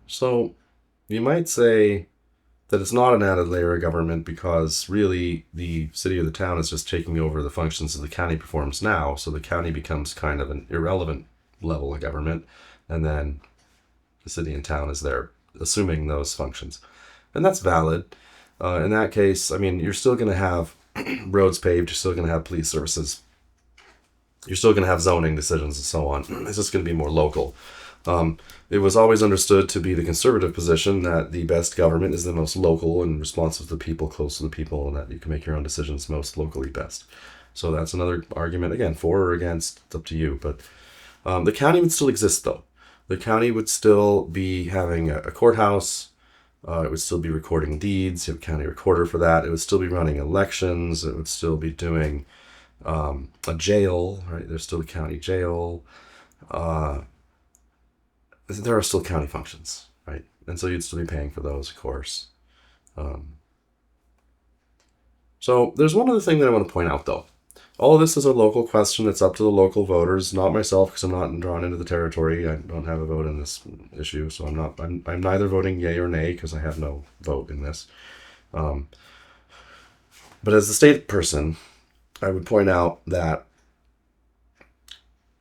So you might say that it's not an added layer of government because really the city or the town is just taking over the functions that the county performs now. So the county becomes kind of an irrelevant level of government, and then the city and town is there assuming those functions. And that's valid. In that case, I mean, you're still going to have roads paved, you're still going to have police services, you're still going to have zoning decisions and so on. It's just going to be more local. It was always understood to be the conservative position that the best government is the most local and responsive to the people, close to the people, and that you can make your own decisions most locally best. So that's another argument, again, for or against, it's up to you. But the county would still exist, though. The county would still be having a courthouse. It would still be recording deeds. You have a county recorder for that. It would still be running elections. It would still be doing a jail, right? There's still a county jail. Uh, there are still county functions, right? And so you'd still be paying for those, of course. Um, so there's one other thing that I want to point out, though. All of this is a local question. It's up to the local voters, not myself, because I'm not drawn into the territory. I don't have a vote in this issue, so I'm not. I'm neither voting yay or nay because I have no vote in this. Um, but as a state person, I would point out that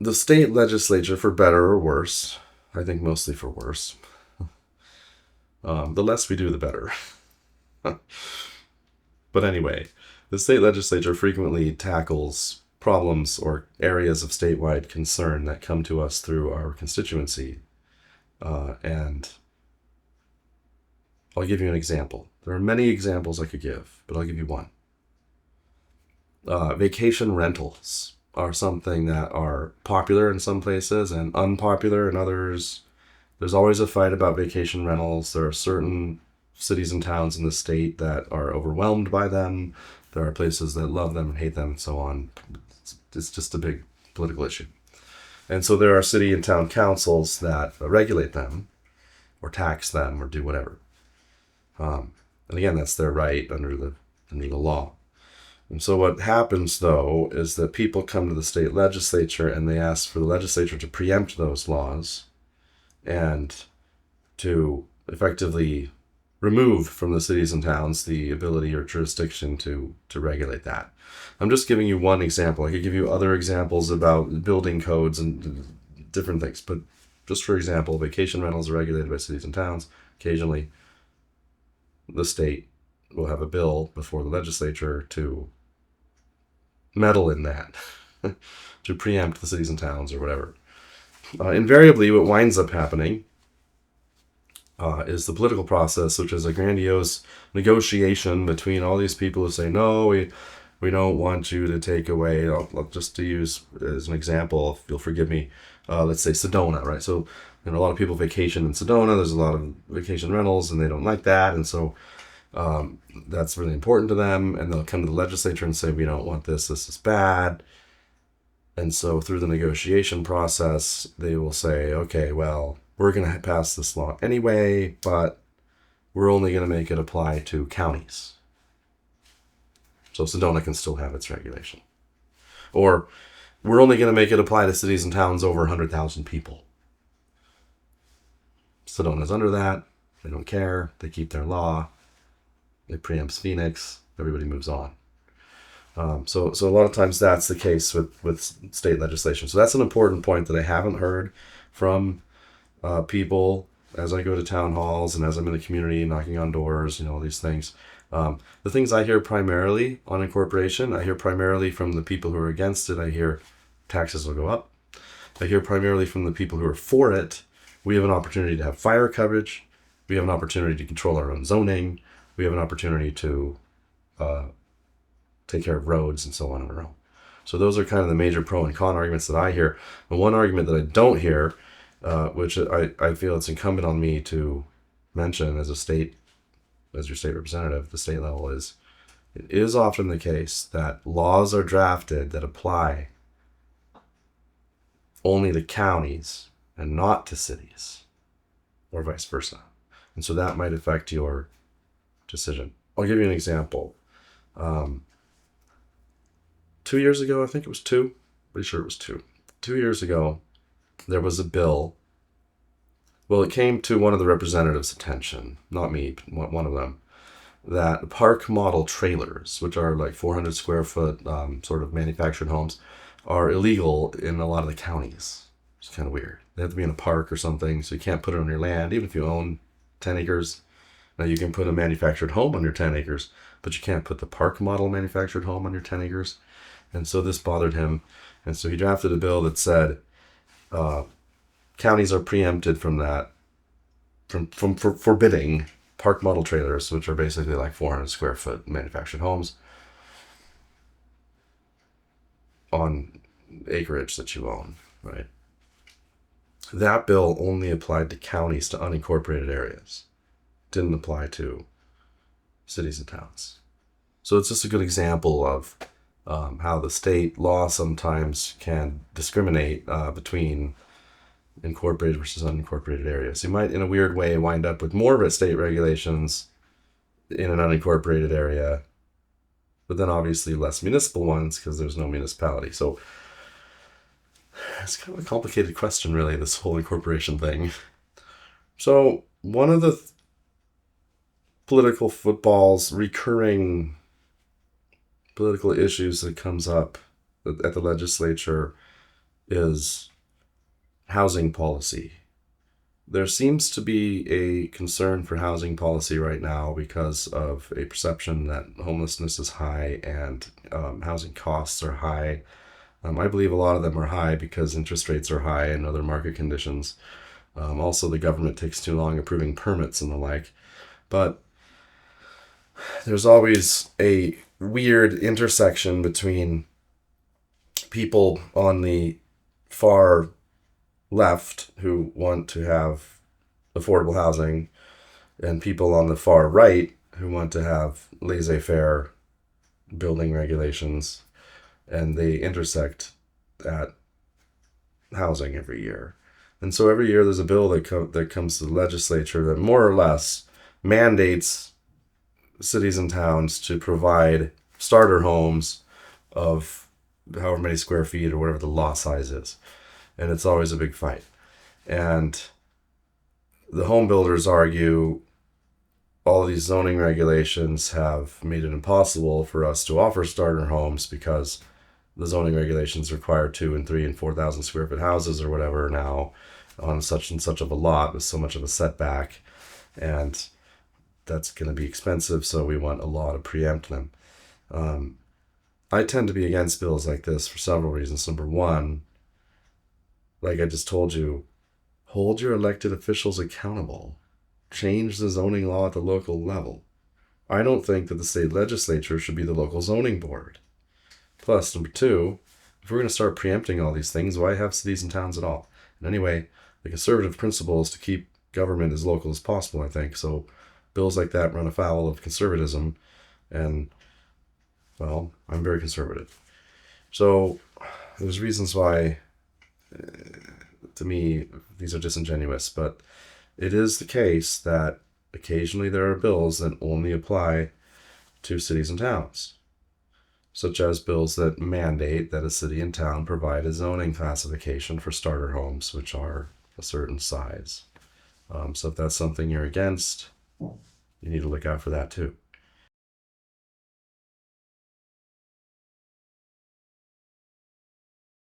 the state legislature, for better or worse, I think mostly for worse, the less we do, the better. But anyway, the state legislature frequently tackles problems or areas of statewide concern that come to us through our constituency. And I'll give you an example. There are many examples I could give, but I'll give you one. Vacation rentals are something that are popular in some places and unpopular in others. There's always a fight about vacation rentals. There are certain cities and towns in the state that are overwhelmed by them. There are places that love them and hate them and so on. It's just a big political issue. And so there are city and town councils that regulate them or tax them or do whatever. And again, that's their right under the law. And so what happens, though, is that people come to the state legislature and they ask for the legislature to preempt those laws and to effectively remove from the cities and towns the ability or jurisdiction to regulate that. I'm just giving you one example. I could give you other examples about building codes and different things, but just for example, vacation rentals are regulated by cities and towns. Occasionally, the state will have a bill before the legislature to meddle in that, to preempt the cities and towns or whatever. Invariably, what winds up happening is the political process, which is a grandiose negotiation between all these people who say, no, we don't want you to take away, just to use as an example, if you'll forgive me, let's say Sedona, right? So, a lot of people vacation in Sedona. There's a lot of vacation rentals, and they don't like that. And so that's really important to them. And they'll come to the legislature and say, we don't want this. This is bad. And so through the negotiation process, they will say, okay, well, we're going to pass this law anyway, but we're only going to make it apply to counties. So Sedona can still have its regulation. Or we're only going to make it apply to cities and towns over 100,000 people. Sedona's under that. They don't care. They keep their law. It preempts Phoenix. Everybody moves on. So a lot of times that's the case with state legislation. So that's an important point that I haven't heard from people as I go to town halls and as I'm in the community knocking on doors, all these things. The things I hear primarily on incorporation, I hear primarily from the people who are against it. I hear taxes will go up. I hear primarily from the people who are for it. We have an opportunity to have fire coverage. We have an opportunity to control our own zoning. We have an opportunity to take care of roads and so on our own. So those are kind of the major pro and con arguments that I hear. And one argument that I don't hear, which I feel it's incumbent on me to mention as your state representative, the state level, is it is often the case that laws are drafted that apply only to counties and not to cities, or vice versa. And so that might affect your decision. I'll give you an example. 2 years ago, I think it was pretty sure it was 2 years ago, there was a bill. Well, it came to one of the representatives' attention, not me, but one of them, that park model trailers, which are like 400 square foot sort of manufactured homes, are illegal in a lot of the counties. It's kind of weird. They have to be in a park or something, so you can't put it on your land, even if you own 10 acres. Now, you can put a manufactured home on your 10 acres, but you can't put the park model manufactured home on your 10 acres. And so this bothered him. And so he drafted a bill that said counties are preempted from that, from forbidding park model trailers, which are basically like 400 square foot manufactured homes on acreage that you own, right? That bill only applied to counties, to unincorporated areas. Didn't apply to cities and towns. So it's just a good example of how the state law sometimes can discriminate between incorporated versus unincorporated areas. You might, in a weird way, wind up with more state regulations in an unincorporated area, but then obviously less municipal ones because there's no municipality. So it's kind of a complicated question, really, this whole incorporation thing. So one of the political football's recurring political issues that comes up at the legislature is housing policy. There seems to be a concern for housing policy right now because of a perception that homelessness is high and housing costs are high. I believe a lot of them are high because interest rates are high and other market conditions. Also, the government takes too long approving permits and the like. But there's always a weird intersection between people on the far left who want to have affordable housing and people on the far right who want to have laissez-faire building regulations, and they intersect at housing every year. And so every year there's a bill that comes to the legislature that more or less mandates cities and towns to provide starter homes of however many square feet or whatever the lot size is. And it's always a big fight. And the home builders argue all of these zoning regulations have made it impossible for us to offer starter homes because the zoning regulations require 2 and 3 and 4,000 square foot houses or whatever now on such and such of a lot with so much of a setback. And that's going to be expensive, so we want a law to preempt them. I tend to be against bills like this for several reasons. Number one, like I just told you, hold your elected officials accountable. Change the zoning law at the local level. I don't think that the state legislature should be the local zoning board. Plus, number two, if we're going to start preempting all these things, why have cities and towns at all? And anyway, the conservative principle is to keep government as local as possible, I think. So bills like that run afoul of conservatism, and, well, I'm very conservative. So there's reasons why, to me, these are disingenuous, but it is the case that occasionally there are bills that only apply to cities and towns, such as bills that mandate that a city and town provide a zoning classification for starter homes, which are a certain size. So if that's something you're against, you need to look out for that too.